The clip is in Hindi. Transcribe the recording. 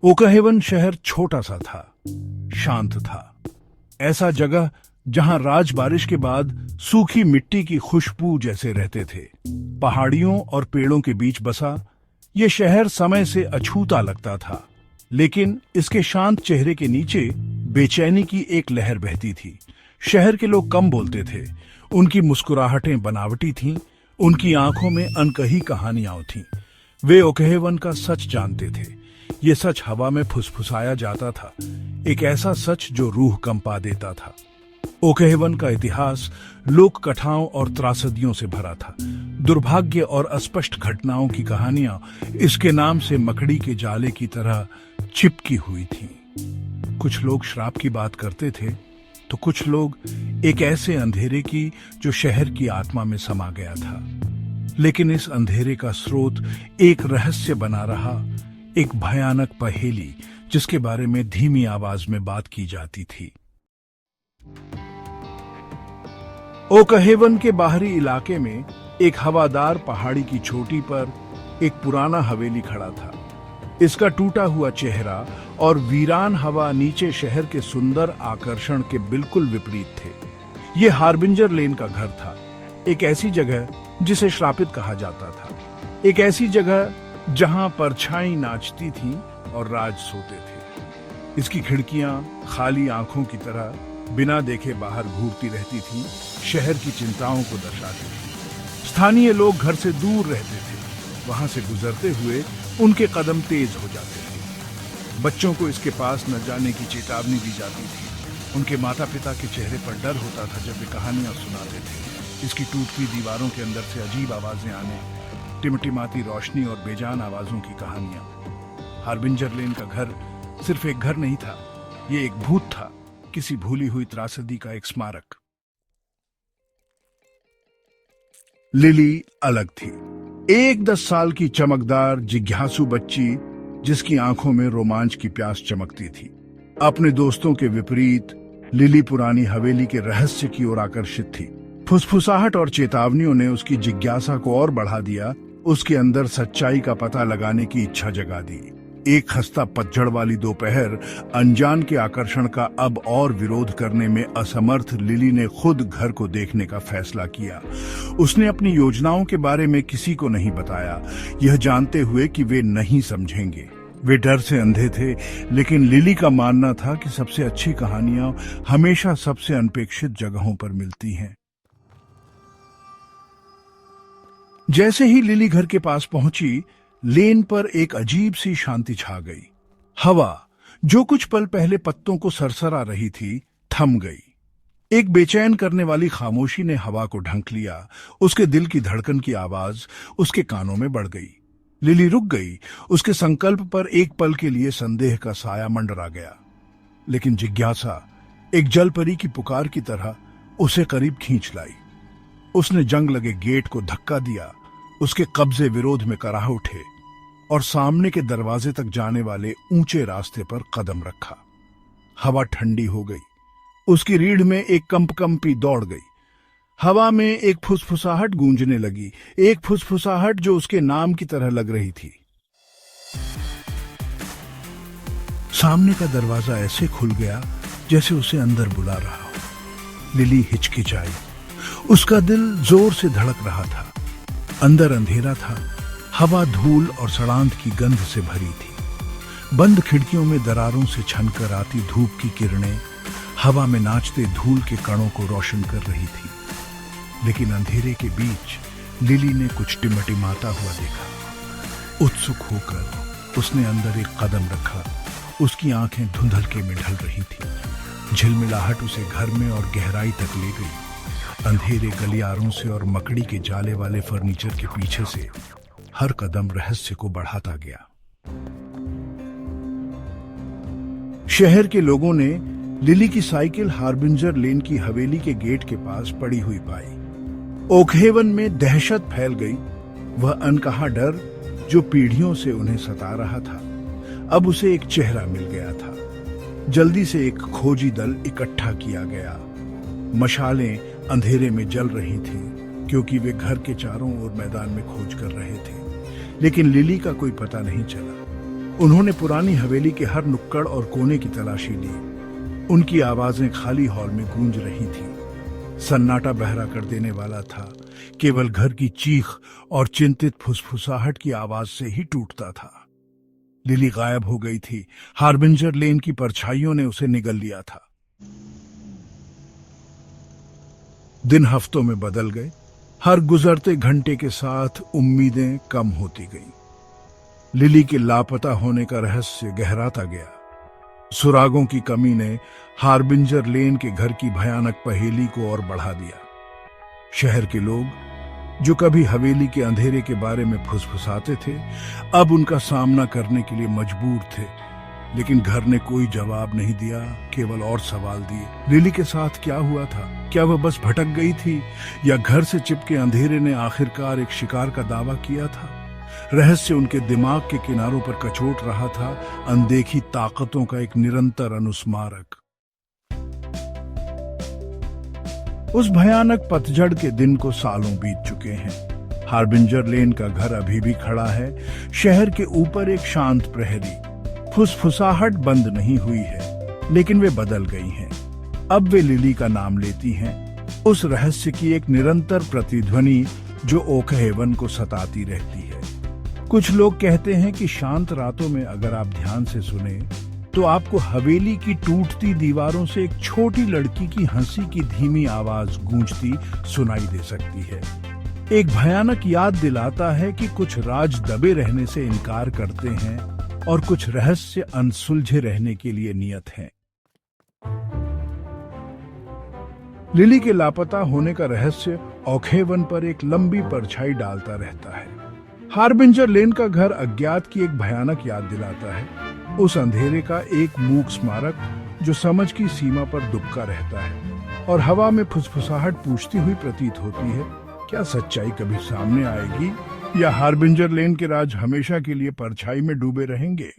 ओकहेवन शहर छोटा सा था, शांत था। ऐसा जगह जहां राज बारिश के बाद सूखी मिट्टी की खुशबू जैसे रहते थे। पहाड़ियों और पेड़ों के बीच बसा ये शहर समय से अछूता लगता था, लेकिन इसके शांत चेहरे के नीचे बेचैनी की एक लहर बहती थी। शहर के लोग कम बोलते थे, उनकी मुस्कुराहटें बनावटी थीं, उनकी आंखों में अनकही कहानियां थीं। वे ओकहेवन का सच जानते थे। ये सच हवा में फुसफुसाया जाता था, एक ऐसा सच जो रूह कंपा देता था। ओकहेवन का इतिहास लोक कथाओं और त्रासदियों से भरा था। दुर्भाग्य और अस्पष्ट घटनाओं की कहानियां इसके नाम से मकड़ी के जाले की तरह चिपकी हुई थीं। कुछ लोग श्राप की बात करते थे, तो कुछ लोग एक ऐसे अंधेरे की जो शहर की आत्मा में समा गया था। लेकिन इस अंधेरे का स्रोत एक रहस्य बना रहा, एक भयानक पहेली जिसके बारे में धीमी आवाज में बात की जाती थी। ओकहेवन के बाहरी इलाके में एक हवादार पहाड़ी की चोटी पर एक पुराना हवेली खड़ा था। इसका टूटा हुआ चेहरा और वीरान हवा नीचे शहर के सुंदर आकर्षण के बिल्कुल विपरीत थे। यह हार्बिंजर लेन का घर था, एक ऐसी जगह जिसे श्रापित कहा जाता था, एक ऐसी जगह जहां परछाई नाचती थी और राज सोते थे। इसकी खिड़कियां खाली आंखों की तरह बिना देखे बाहर घूरती रहती थीं, शहर की चिंताओं को दर्शाती थी। स्थानीय लोग घर से दूर रहते थे, वहां से गुजरते हुए उनके कदम तेज हो जाते थे। बच्चों को इसके पास न जाने की चेतावनी दी जाती थी। उनके माता पिता के चेहरे पर डर होता था जब वे कहानियां सुनाते थे। इसकी टूटती दीवारों के अंदर से अजीब आवाजें आने, टिमटिमाती रोशनी और बेजान आवाजों की कहानियां। हार्बिंजर लेन का घर सिर्फ एक घर नहीं था, ये एक भूत था, किसी भूली हुई त्रासदी का एक स्मारक। लिली अलग थी, एक 10 साल की चमकदार जिज्ञासु बच्ची जिसकी आंखों में रोमांच की प्यास चमकती थी। अपने दोस्तों के विपरीत लिली पुरानी हवेली के रहस्य की ओर आकर्षित थी। फुसफुसाहट और चेतावनियों ने उसकी जिज्ञासा को और बढ़ा दिया, उसके अंदर सच्चाई का पता लगाने की इच्छा जगा दी। एक खस्ता पतझड़ वाली दोपहर अनजान के आकर्षण का अब और विरोध करने में असमर्थ लिली ने खुद घर को देखने का फैसला किया। उसने अपनी योजनाओं के बारे में किसी को नहीं बताया, यह जानते हुए कि वे नहीं समझेंगे। वे डर से अंधे थे, लेकिन लिली का मानना था कि सबसे अच्छी कहानियां हमेशा सबसे अनपेक्षित जगहों पर मिलती हैं। जैसे ही लिली घर के पास पहुंची, लेन पर एक अजीब सी शांति छा गई। हवा, जो कुछ पल पहले पत्तों को सरसरा रही थी, थम गई। एक बेचैन करने वाली खामोशी ने हवा को ढंक लिया। उसके दिल की धड़कन की आवाज उसके कानों में बढ़ गई। लिली रुक गई। उसके संकल्प पर एक पल के लिए संदेह का साया मंडरा गया, लेकिन जिज्ञासा एक जलपरी की पुकार की तरह उसे करीब खींच लाई। उसने जंग लगे गेट को धक्का दिया, उसके कब्जे विरोध में कराह उठे और सामने के दरवाजे तक जाने वाले ऊंचे रास्ते पर कदम रखा। हवा ठंडी हो गई, उसकी रीढ़ में एक कंपकंपी दौड़ गई। हवा में एक फुसफुसाहट गूंजने लगी, एक फुसफुसाहट जो उसके नाम की तरह लग रही थी। सामने का दरवाजा ऐसे खुल गया जैसे उसे अंदर बुला रहा हो। लिली हिचकिचाई, उसका दिल जोर से धड़क रहा था। अंदर अंधेरा था, हवा धूल और सड़ांध की गंध से भरी थी। बंद खिड़कियों में दरारों से छनकर आती धूप की किरणें हवा में नाचते धूल के कणों को रोशन कर रही थी। लेकिन अंधेरे के बीच लिली ने कुछ टिमटिमाता हुआ देखा। उत्सुक होकर उसने अंदर एक कदम रखा। उसकी आंखें धुंधलके में ढल रही थी। झिलमिलाहट उसे घर में और गहराई तक ले गई। अंधेरे गलियारों से और मकड़ी के जाले वाले फर्नीचर के पीछे से हर कदम रहस्य को बढ़ाता गया। शहर के लोगों ने लिली की साइकिल हार्बिंजर लेन की हवेली के गेट के पास पड़ी हुई पाई। ओकहेवन में दहशत फैल गई। वह अनकहा डर जो पीढ़ियों से उन्हें सता रहा था, अब उसे एक चेहरा मिल गया था। जल्दी से एक खोजी दल इकट्ठा किया गया। मशालें अंधेरे में जल रही थीं, क्योंकि वे घर के चारों ओर मैदान में खोज कर रहे थे। लेकिन लिली का कोई पता नहीं चला। उन्होंने पुरानी हवेली के हर नुक्कड़ और कोने की तलाशी ली। उनकी आवाजें खाली हॉल में गूंज रही थीं। सन्नाटा बहरा कर देने वाला था। केवल घर की चीख और चिंतित फुसफुसाहट की आवाज से ही टूटता था। लिली गायब हो गई थी। हार्बिंजर लेन की परछाइयों ने उसे निगल लिया था। दिन हफ्तों में बदल गए। हर गुजरते घंटे के साथ उम्मीदें कम होती गईं। लिली के लापता होने का रहस्य गहराता गया। सुरागों की कमी ने हार्बिंजर लेन के घर की भयानक पहेली को और बढ़ा दिया। शहर के लोग, जो कभी हवेली के अंधेरे के बारे में फुसफुसाते थे, अब उनका सामना करने के लिए मजबूर थे। लेकिन घर ने कोई जवाब नहीं दिया, केवल और सवाल दिए। लिली के साथ क्या हुआ था? क्या वह बस भटक गई थी, या घर से चिपके अंधेरे ने आखिरकार एक शिकार का दावा किया था? रहस्य उनके दिमाग के किनारों पर कचोट रहा था, अनदेखी ताकतों का एक निरंतर अनुस्मारक। उस भयानक पतझड़ के दिन को सालों बीत चुके हैं। हार्बिंजर लेन का घर अभी भी खड़ा है। शहर के ऊपर एक शांत प्रहरी। फुसफुसाहट बंद नहीं हुई है, लेकिन वे बदल गई हैं। अब वे लिली का नाम लेती हैं, उस रहस्य की एक निरंतर प्रतिध्वनि जो ओकहेवन को सताती रहती है। कुछ लोग कहते हैं कि शांत रातों में अगर आप ध्यान से सुने तो आपको हवेली की टूटती दीवारों से एक छोटी लड़की की हंसी की धीमी आवाज गूंजती सुनाई दे सकती है। एक भयानक याद दिलाता है कि कुछ राज दबे रहने से इनकार करते हैं और कुछ रहस्य अनसुलझे रहने के लिए नियत हैं। लिली के लापता होने का रहस्य ओकहेवन पर एक लंबी परछाई डालता रहता है। हार्बिंजर लेन का घर अज्ञात की एक भयानक याद दिलाता है, उस अंधेरे का एक मूक स्मारक जो समझ की सीमा पर दुबका रहता है और हवा में फुसफुसाहट पूछती हुई प्रतीत होती है। क्या सच्चाई कभी सामने आएगी, या हार्बिंजर लेन के राज हमेशा के लिए परछाई में डूबे रहेंगे?